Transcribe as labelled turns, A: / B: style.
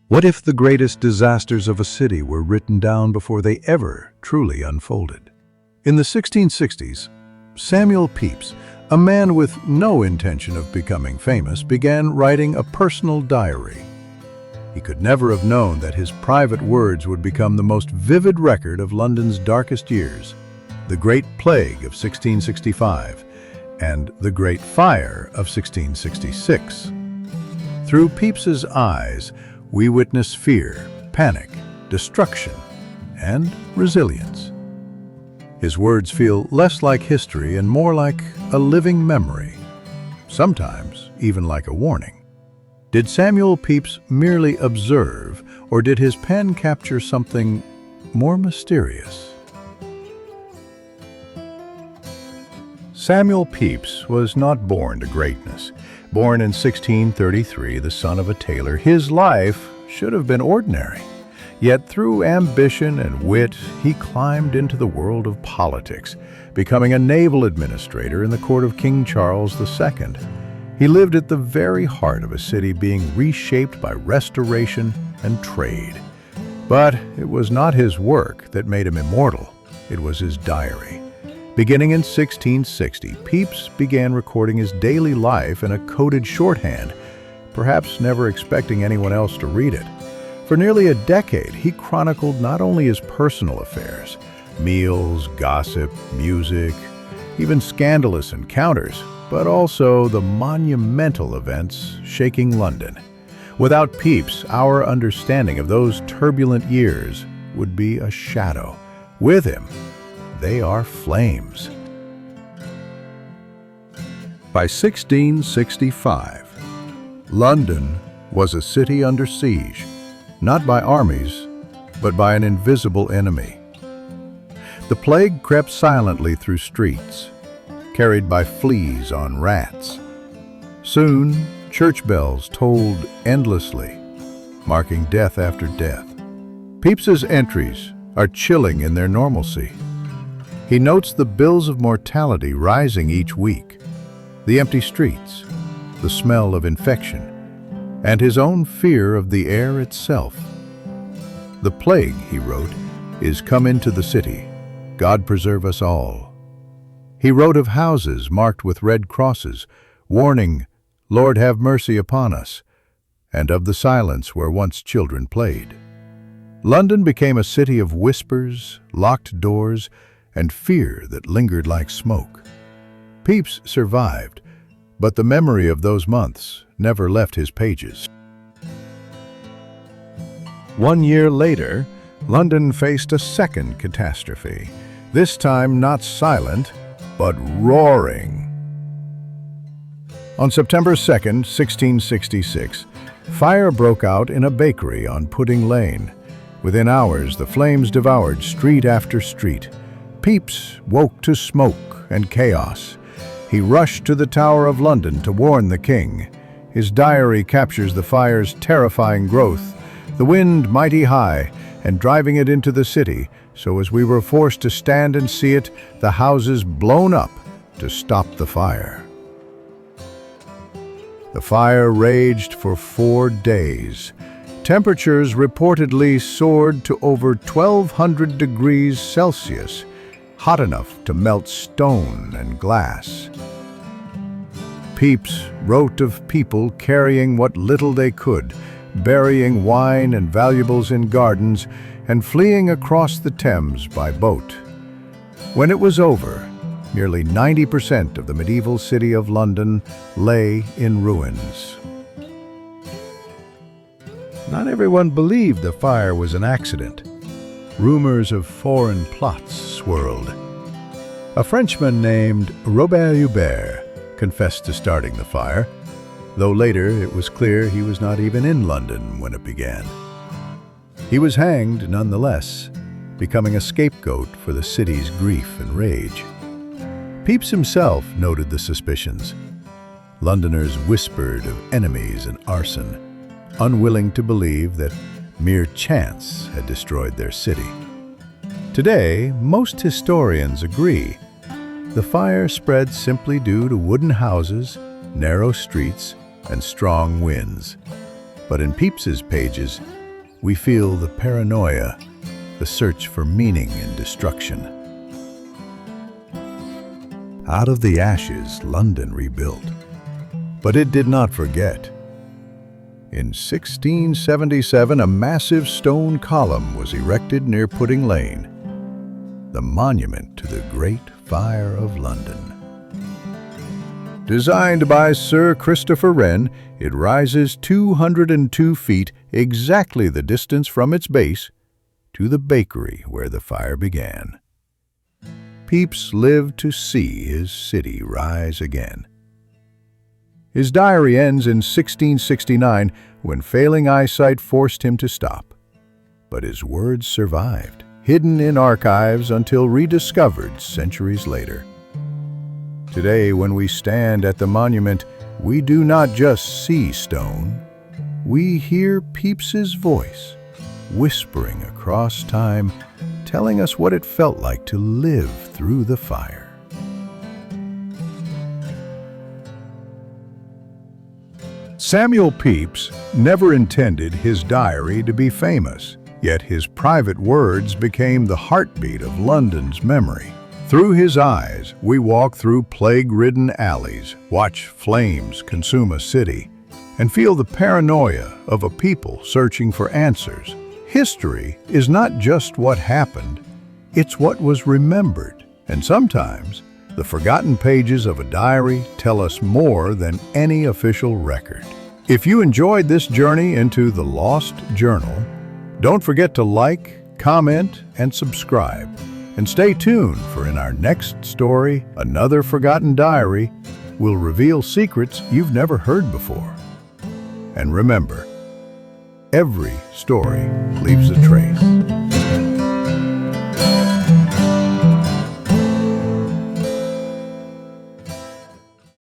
A: What if the greatest disasters of a city were written down before they ever truly unfolded? In the 1660s, Samuel Pepys, a man with no intention of becoming famous, began writing a personal diary. He could never have known that his private words would become the most vivid record of London's darkest years, the Great Plague of 1665 and the Great Fire of 1666. Through Pepys's eyes, we witness fear, panic, destruction, and resilience. His words feel less like history and more like a living memory, sometimes even like a warning. Did Samuel Pepys merely observe, or did his pen capture something more mysterious? Samuel Pepys was not born to greatness. Born in 1633, the son of a tailor, his life should have been ordinary. Yet through ambition and wit, he climbed into the world of politics, becoming a naval administrator in the court of King Charles II. He lived at the very heart of a city being reshaped by restoration and trade. But it was not his work that made him immortal, it was his diary. Beginning in 1660, Pepys began recording his daily life in a coded shorthand, perhaps never expecting anyone else to read it. For nearly a decade, he chronicled not only his personal affairs, meals, gossip, music, even scandalous encounters, but also the monumental events shaking London. Without Pepys, our understanding of those turbulent years would be a shadow. With him, they are flames. By 1665, London was a city under siege, not by armies, but by an invisible enemy. The plague crept silently through streets, carried by fleas on rats. Soon, church bells tolled endlessly, marking death after death. Pepys's entries are chilling in their normalcy. He notes the bills of mortality rising each week, the empty streets, the smell of infection, and his own fear of the air itself. "The plague," he wrote, "is come into the city. God preserve us all." He wrote of houses marked with red crosses, warning, "Lord, have mercy upon us," and of the silence where once children played. London became a city of whispers, locked doors, and fear that lingered like smoke. Pepys survived, but the memory of those months never left his pages. 1 year later, London faced a second catastrophe, this time not silent, but roaring. On September 2nd, 1666, fire broke out in a bakery on Pudding Lane. Within hours, the flames devoured street after street. Pepys woke to smoke and chaos. He rushed to the Tower of London to warn the king. His diary captures the fire's terrifying growth, the wind mighty high and driving it into the city, so as we were forced to stand and see it, the houses blown up to stop the fire. The fire raged for 4 days. Temperatures reportedly soared to over 1,200 degrees Celsius, hot enough to melt stone and glass. Pepys wrote of people carrying what little they could, burying wine and valuables in gardens, and fleeing across the Thames by boat. When it was over, nearly 90% of the medieval city of London lay in ruins. Not everyone believed the fire was an accident. Rumors of foreign plots swirled. A Frenchman named Robert Hubert confessed to starting the fire, though later it was clear he was not even in London when it began. He was hanged nonetheless, becoming a scapegoat for the city's grief and rage. Pepys himself noted the suspicions. Londoners whispered of enemies and arson, unwilling to believe that mere chance had destroyed their city. Today, most historians agree the fire spread simply due to wooden houses, narrow streets, and strong winds. But in Pepys's pages, we feel the paranoia, the search for meaning in destruction. Out of the ashes, London rebuilt. But it did not forget. In 1677, a massive stone column was erected near Pudding Lane, the monument to the Great Fire of London. Designed by Sir Christopher Wren, it rises 202 feet, exactly the distance from its base to the bakery where the fire began. Pepys lived to see his city rise again. His diary ends in 1669 when failing eyesight forced him to stop. But his words survived, hidden in archives until rediscovered centuries later. Today, when we stand at the monument, we do not just see stone. We hear Pepys's voice, whispering across time, telling us what it felt like to live through the fire. Samuel Pepys never intended his diary to be famous, yet his private words became the heartbeat of London's memory. Through his eyes, we walk through plague-ridden alleys, watch flames consume a city, and feel the paranoia of a people searching for answers. History is not just what happened, it's what was remembered. And sometimes, the forgotten pages of a diary tell us more than any official record. If you enjoyed this journey into the Lost Journal, don't forget to like, comment, and subscribe. And stay tuned for in our next story, another forgotten diary will reveal secrets you've never heard before. And remember, every story leaves a trace.